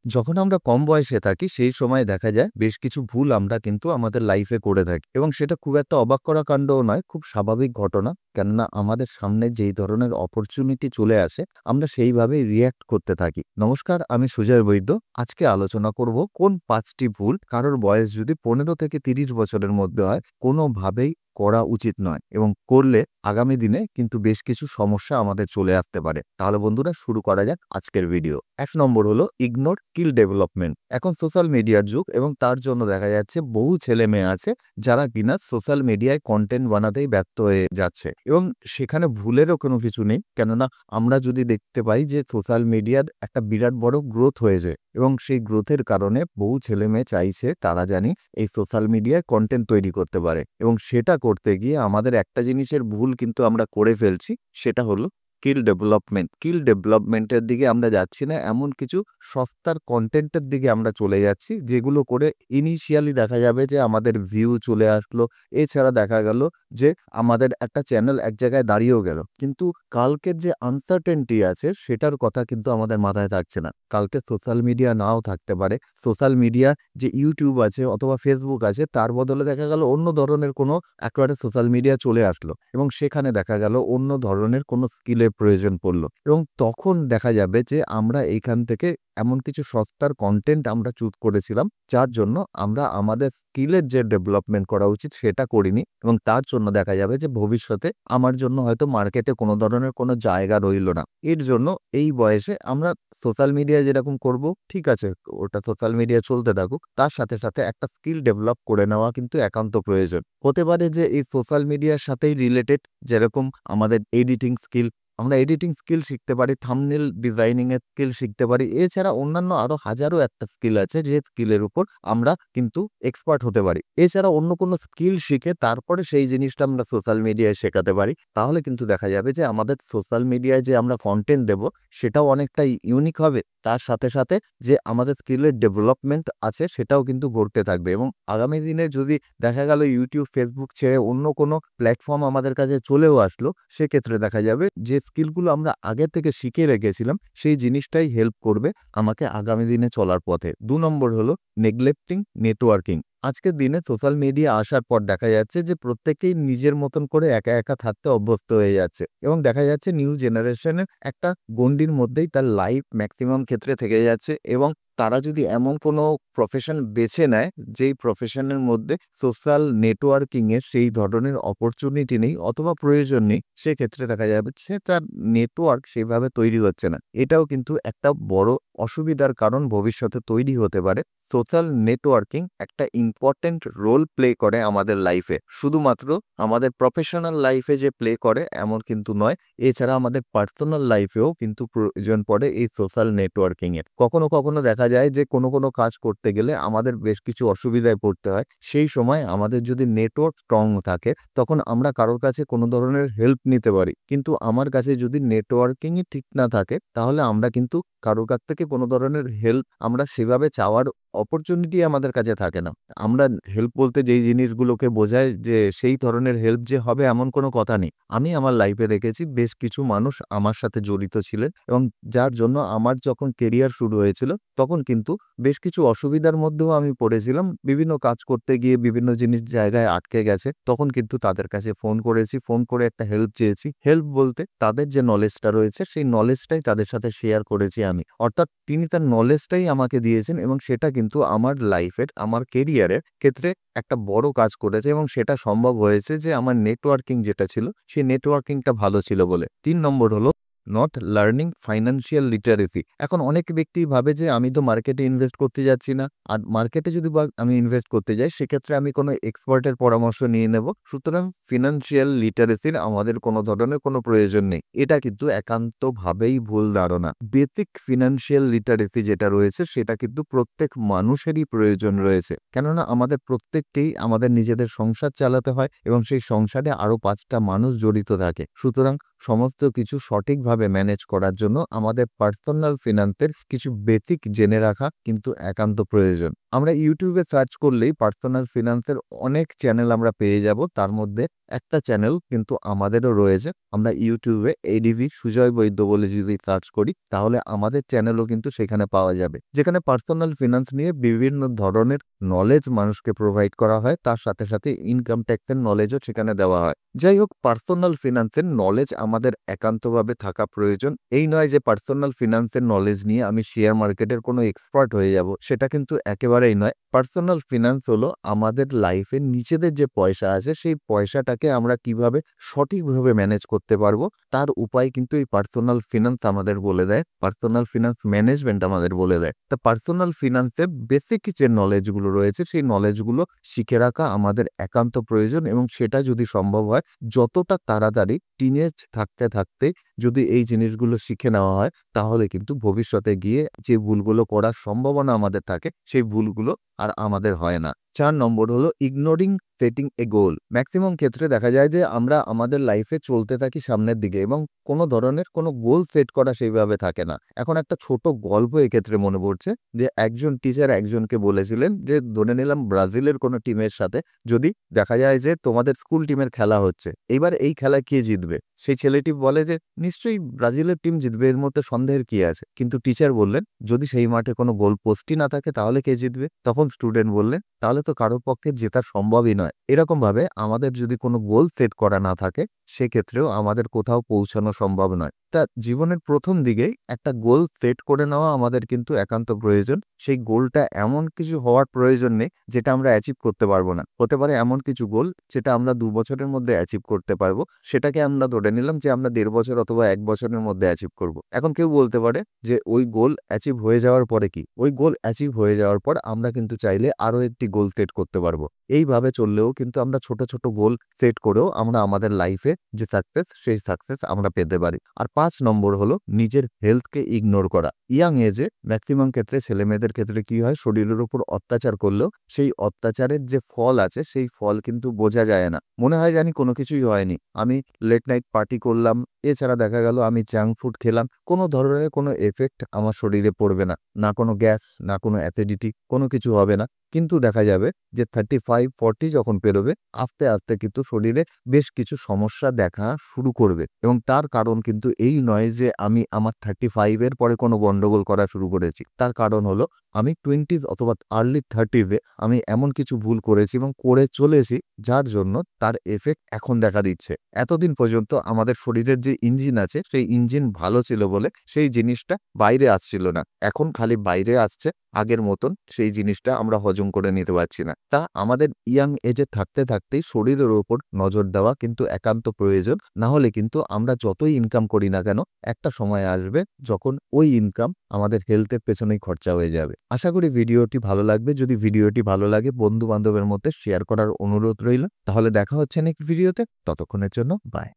যখন আমরা কম বয়সে থাকি সেই সময় দেখা যায় বেশ কিছু ভুল আমরা কিন্তু আমাদের লাইফে করে থাকি এবং সেটা খুব একটা অবাক করা কাণ্ডও নয়, খুব স্বাভাবিক ঘটনা। কেননা আমাদের সামনে যেই ধরনের অপরচুনিটি চলে আসে আমরা সেইভাবেই রিয়্যাক্ট করতে থাকি। নমস্কার, আমি সুজয় বৈদ্য। আজকে আলোচনা করব কোন 5টি ভুল কারোর বয়স যদি 15 থেকে 30 বছরের মধ্যে হয় কোনোভাবেই করা উচিত নয় এবং করলে আগামী দিনে কিন্তু বেশ কিছু সমস্যা আমাদের চলে আসতে পারে। তাহলে বন্ধুরা, শুরু করা যাক আজকের ভিডিও। 1 নম্বর হলো ইগনোর স্কিল ডেভেলপমেন্ট। এখন সোশ্যাল মিডিয়ার যুগ এবং তার জন্য দেখা যাচ্ছে বহু ছেলে মেয়ে আছে যারা কিনা সোশ্যাল মিডিয়ায় কন্টেন্ট বানাতেই ব্যর্থ হয়ে যাচ্ছে এবং সেখানে ভুলেরও কোনো কিছু নেই। কেননা আমরা যদি দেখতে পাই যে সোশ্যাল মিডিয়ার একটা বিরাট বড় গ্রোথ হয়েছে এবং সেই গ্রোথের কারণে বহু ছেলে মেয়ে চাইছে তারা জানি এই সোশ্যাল মিডিয়ায় কন্টেন্ট তৈরি করতে পারে এবং সেটা করতে গিয়ে আমাদের একটা জিনিসের ভুল কিন্তু আমরা করে ফেলছি, সেটা হলো স্কিল ডেভেলপমেন্ট। স্কিল ডেভেলপমেন্টের দিকে আমরা যাচ্ছি না, এমন কিছু সস্তার কন্টেন্টের দিকে আমরা চলে যাচ্ছি যেগুলো করে ইনিশিয়ালি দেখা যাবে যে আমাদের ভিউ চলে আসলো, এছাড়া দেখা গেল যে আমাদের একটা চ্যানেল এক জায়গায় দাঁড়িয়েও গেল, কিন্তু কালকের যে আনসার্টেনটি আছে সেটার কথা কিন্তু আমাদের মাথায় থাকছে না। কালকে সোশ্যাল মিডিয়া নাও থাকতে পারে, সোশ্যাল মিডিয়া যে ইউটিউব আছে অথবা ফেসবুক আছে তার বদলে দেখা গেল অন্য ধরনের কোনো একেবারে সোশ্যাল মিডিয়া চলে আসলো এবং সেখানে দেখা গেল অন্য ধরনের কোনো স্কিলের প্রয়োজন পড়লো এবং তখন দেখা যাবে যে আমরা এইখান থেকে এমন কিছু সস্তার কন্টেন্ট আমরা চুজ করেছিলাম যার জন্য আমরা আমাদের স্কিলের যে ডেভেলপমেন্ট করা উচিত সেটা করিনি এবং তার জন্য দেখা যাবে যে ভবিষ্যতে আমার জন্য হয়তো মার্কেটে কোনো ধরনের কোনো জায়গা রইল না। এর জন্য এই বয়সে আমরা সোশ্যাল মিডিয়ায় যেরকম করব ঠিক আছে, ওটা সোশ্যাল মিডিয়া চলতে থাকুক, তার সাথে সাথে একটা স্কিল ডেভেলপ করে নেওয়া কিন্তু একান্ত প্রয়োজন। হতে পারে যে এই সোশ্যাল মিডিয়ার সাথেই রিলেটেড, যেরকম আমাদের এডিটিং স্কিল, আমরা এডিটিং স্কিল শিখতে পারি, থাম্বনেল ডিজাইনিং এর স্কিল শিখতে পারি, এছাড়া অন্যান্য আরো হাজারো একটা স্কিল আছে যে স্কিলের উপর আমরা কিন্তু এক্সপার্ট হতে পারি। এছাড়া অন্য কোনো স্কিল শিখে তারপরে সেই জিনিসটা আমরা সোশ্যাল মিডিয়ায় শেখাতে পারি, তাহলে কিন্তু দেখা যাবে যে আমাদের সোশ্যাল মিডিয়ায় যে আমরা কন্টেন্ট দেব সেটাও অনেকটা ইউনিক হবে। তার সাথে সাথে যে আমাদের স্কিলের ডেভেলপমেন্ট আছে সেটাও কিন্তু ঘটতে থাকবে এবং আগামী দিনে যদি দেখা গেল ইউটিউব ফেসবুক ছেড়ে অন্য কোনো প্ল্যাটফর্ম আমাদের কাছে চলেও আসলো, সেক্ষেত্রে দেখা যাবে যে স্কিলগুলো আমরা আগে থেকে শিখে রেখেছিলাম সেই জিনিসটাই হেল্প করবে আমাকে আগামী দিনে চলার পথে। 2 নম্বর হলো নেগলেক্টিং নেটওয়ার্কিং। আজকের দিনে সোশ্যাল মিডিয়া আসার পর দেখা যাচ্ছে যে প্রত্যেকেই নিজের মতন করে একা একা থাকতে অভ্যস্ত হয়ে যাচ্ছে এবং দেখা যাচ্ছে নিউ জেনারেশনের একটা গণ্ডির মধ্যেই তার লাইফ ম্যাক্সিমাম ক্ষেত্রে থেকে যাচ্ছে এবং তারা যদি এমন কোনো প্রফেশন বেছে নেয় যেই প্রফেশনের মধ্যে সোশ্যাল নেটওয়ার্কিংয়ের সেই ধরনের অপরচুনিটি নেই অথবা প্রয়োজন নেই, সেক্ষেত্রে দেখা যাচ্ছে তার নেটওয়ার্ক সেইভাবে তৈরি হচ্ছে না। এটাও কিন্তু একটা বড় অসুবিধার কারণ ভবিষ্যতে তৈরি হতে পারে। সোশ্যাল নেটওয়ার্কিং একটা ইম্পর্টেন্ট রোল প্লে করে আমাদের লাইফে, শুধুমাত্র আমাদের প্রফেশনাল লাইফে যে প্লে করে এমন কিন্তু নয়, এছাড়া আমাদের পার্সোনাল লাইফেও কিন্তু প্রয়োজন পড়ে এই সোশ্যাল নেটওয়ার্কিংয়ের। কখনো কখনো দেখা যায় যে কোনো কোনো কাজ করতে গেলে আমাদের বেশ কিছু অসুবিধায় পড়তে হয়, সেই সময় আমাদের যদি নেটওয়ার্ক স্ট্রং থাকে তখন আমরা কারোর কাছে কোনো ধরনের হেল্প নিতে পারি, কিন্তু আমার কাছে যদি নেটওয়ার্কিংই ঠিক না থাকে তাহলে আমরা কিন্তু কারোর কাছ থেকে কোনো ধরনের হেল্প আমরা সেভাবে চাওয়ার অপরচুনিটি আমাদের কাছে থাকে না। আমরা হেল্প বলতে যেই জিনিসগুলোকে বোঝায় যে সেই ধরনের হেল্প যে হবে এমন কোনো কথা নেই। আমি আমার লাইফে দেখেছি বেশ কিছু মানুষ আমার সাথে জড়িত ছিলেন এবং যার জন্য আমার যখন কেরিয়ার শুরু হয়েছিল তখন কিন্তু বেশ কিছু অসুবিধার মধ্যেও আমি পড়েছিলাম। বিভিন্ন কাজ করতে গিয়ে বিভিন্ন জিনিস জায়গায় আটকে গেছে, তখন কিন্তু তাদের কাছে ফোন করেছি, ফোন করে একটা হেল্প চেয়েছি। হেল্প বলতে তাদের যে নলেজটা রয়েছে সেই নলেজটাই তাদের সাথে শেয়ার করেছি আমি, অর্থাৎ তিনি তার নলেজটাই আমাকে দিয়েছেন এবং সেটা কিন্তু আমার লাইফের আমার কেরিয়ারের ক্ষেত্রে একটা বড় কাজ করেছে এবং সেটা সম্ভব হয়েছে যে আমার নেটওয়ার্কিং যেটা ছিল সেই নেটওয়ার্কিংটা ভালো ছিল বলে। 3 নম্বর হলো নট লার্নিং ফাইন্যান্সিয়াল লিটারেসি। এখন অনেক ব্যক্তি ভাবে যে আমি তো মার্কেটে ইনভেস্ট করতে যাচ্ছি না, আর মার্কেটে যদি আমি ইনভেস্ট করতে যাই সেক্ষেত্রে আমি কোনো এক্সপার্টের পরামর্শ নিয়ে নেব, সুতরাং ফিনান্সিয়াল লিটারেসির আমাদের কোনো ধরনের কোনো প্রয়োজন নেই। এটা কিন্তু একান্তভাবেই ভুল ধারণা। বেসিক ফিনান্সিয়াল লিটারেসি যেটা রয়েছে সেটা কিন্তু প্রত্যেক মানুষেরই প্রয়োজন রয়েছে, কেননা আমাদের প্রত্যেককেই আমাদের নিজেদের সংসার চালাতে হয় এবং সেই সংসারে আরো 5টা মানুষ জড়িত থাকে। সুতরাং সমস্ত কিছু সঠিকভাবে ম্যানেজ করার জন্য আমাদের পার্সোনাল ফিনান্সের কিছু বেসিক জেনে রাখা কিন্তু একান্ত প্রয়োজন। আমরা ইউটিউবে সার্চ করলেই পার্সোনাল ফিনান্সের অনেক চ্যানেল আমরা পেয়ে যাব। তার মধ্যে একটা চ্যানেল কিন্তু আমাদেরও রয়েছে। আমরা ইউটিউবে এডিভি সুজয় বৈদ্য বলে যদি সার্চ করি তাহলে আমাদের চ্যানেলও কিন্তু সেখানে পাওয়া যাবে, যেখানে পার্সোনাল ফিনান্স নিয়ে বিভিন্ন ধরনের নলেজ মানুষকে প্রোভাইড করা হয়, তার সাথে সাথে ইনকাম ট্যাক্সের নলেজও সেখানে দেওয়া হয়। যাই হোক, পার্সোনাল ফিনান্সের নলেজ আমাদের একান্তভাবে থাকা প্রয়োজন। এই নয় যে পার্সোনাল ফিনান্সের নলেজ নিয়ে আমি শেয়ার মার্কেটের কোনো এক্সপার্ট হয়ে যাব, সেটা কিন্তু একেবারেই নয়। পার্সোনাল ফিনান্স হলো আমাদের লাইফে নিজেদের যে পয়সা আছে সেই পয়সাটাকে আমরা কিভাবে সঠিকভাবে ম্যানেজ করতে পারবো তার উপায় কিন্তু এই পার্সোনাল ফিনান্স আমাদের বলে দেয়, পার্সোনাল ফিনান্স ম্যানেজমেন্ট আমাদের বলে দেয়। তা পার্সোনাল ফিনান্সের বেসিক যে নলেজগুলো রয়েছে সেই নলেজগুলো শিখে রাখা আমাদের একান্ত প্রয়োজন, এবং সেটা যদি সম্ভব হয় যতটা তাড়াতাড়ি টিনেজ থাকতে থাকতে যদি এই জিনিসগুলো শিখে নেওয়া হয় তাহলে কিন্তু ভবিষ্যতে গিয়ে যে ভুলগুলো করার সম্ভাবনা আমাদের থাকে সেই ভুলগুলো আর আমাদের হয় না। 4 নম্বর হলো ইগনোরিং সেটিং এ গোল। ম্যাক্সিমাম ক্ষেত্রে দেখা যায় যে আমরা আমাদের লাইফে চলতে থাকি সামনের দিকে এবং কোনো ধরনের কোনো গোল সেট করা সেইভাবে থাকে না। এখন একটা ছোট গল্প এক্ষেত্রে মনে পড়ছে যে একজন টিচার একজনকে বলেছিলেন যে ধরে নিলাম ব্রাজিলের কোনো টিমের সাথে যদি দেখা যায় যে তোমাদের স্কুল টিমের খেলা হচ্ছে, এইবার এই খেলায় কে জিতবে? সেই ছেলেটি বলে যে নিশ্চয়ই ব্রাজিলের টিম জিতবে, এর মধ্যে সন্দেহের কি আছে? কিন্তু টিচার বললেন যদি সেই মাঠে কোনো গোল পোস্টই না থাকে তাহলে কে জিতবে? তখন স্টুডেন্ট বললেন তাহলে তো কারোর পক্ষে জেতা সম্ভবই নয়। এরকম ভাবে আমাদের যদি কোনো গোল সেট করা না থাকে সেক্ষেত্রেও আমাদের কোথাও পৌঁছানো সম্ভব নয়। তা জীবনের প্রথম দিকেই একটা গোল সেট করে নেওয়া আমাদের কিন্তু একান্ত প্রয়োজন। সেই গোলটা এমন কিছু হওয়ার প্রয়োজন নেই যেটা আমরা অ্যাচিভ করতে পারবো না। হতে পারে এমন কিছু গোল যেটা আমরা 2 বছরের মধ্যে অ্যাচিভ করতে পারবো, সেটাকে আমরা ধরে নিলাম যে আমরা 1.5 বছর অথবা 1 বছরের মধ্যে অ্যাচিভ করব। এখন কেউ বলতে পারে যে ওই গোল অ্যাচিভ হয়ে যাওয়ার পরে কি? ওই গোল অ্যাচিভ হয়ে যাওয়ার পর আমরা কিন্তু চাইলে আরো একটি গোল সেট করতে পারবো। এইভাবে চললেও কিন্তু আমরা ছোট ছোট গোল সেট করেও আমরা আমাদের লাইফে যে সাকসেস সেই সাকসেস আমরা পেতে পারি। আর 5 নম্বর হলো নিজের হেলথকে ইগনোর করা। ইয়াং এজে ম্যাক্সিমাম ক্ষেত্রে ছেলে মেয়েদের ক্ষেত্রে কি হয়, শরীরের উপর অত্যাচার করলেও সেই অত্যাচারের যে ফল আছে সেই ফল কিন্তু বোঝা যায় না। মনে হয় জানি কোনো কিছুই হয়নি, আমি লেট নাইট পার্টি করলাম, এছাড়া দেখা গেল আমি জাঙ্ক ফুড খেলাম, কোনো ধরনের কোনো এফেক্ট আমার শরীরে পড়বে না, না কোনো গ্যাস না কোনো অ্যাসিডিটি, কোনো কিছু হবে না। কিন্তু দেখা যাবে যে 35-40 যখন পেরোবে আস্তে আস্তে কিন্তু শরীরে বেশ কিছু সমস্যা দেখা শুরু করবে, এবং তার কারণ কিন্তু এই নয় যে আমি আমার 35-এর পরে কোনো গন্ডগোল করা শুরু করেছি। তার কারণ হলো আমি 20s অথবা আর্লি 30s-এ আমি এমন কিছু ভুল করেছি এবং করে চলেছি যার জন্য তার এফেক্ট এখন দেখা দিচ্ছে। এতদিন পর্যন্ত আমাদের শরীরের যে ইঞ্জিন আছে সেই ইঞ্জিন ভালো ছিল বলে সেই জিনিসটা বাইরে আসছিল না, এখন খালি বাইরে আসছে, আগের মতন সেই জিনিসটা আমরা হজম করে নিতে পারছি না। তা আমাদের ইয়াং এজে থাকতে থাকতেই শরীরের উপর নজর দেওয়া কিন্তু একান্ত প্রয়োজন। না হলে কিন্তু আমরা যতই ইনকাম করি না কেন একটা সময় আসবে যখন ওই ইনকাম আমাদের হেলথের পেছনেই খরচা হয়ে যাবে। আশা করি ভিডিওটি ভালো লাগবে। যদি ভিডিওটি ভালো লাগে বন্ধু বান্ধবের মধ্যে শেয়ার করার অনুরোধ রইল। তাহলে দেখা হচ্ছে নেক্সট ভিডিওতে, ততক্ষণের জন্য বাই।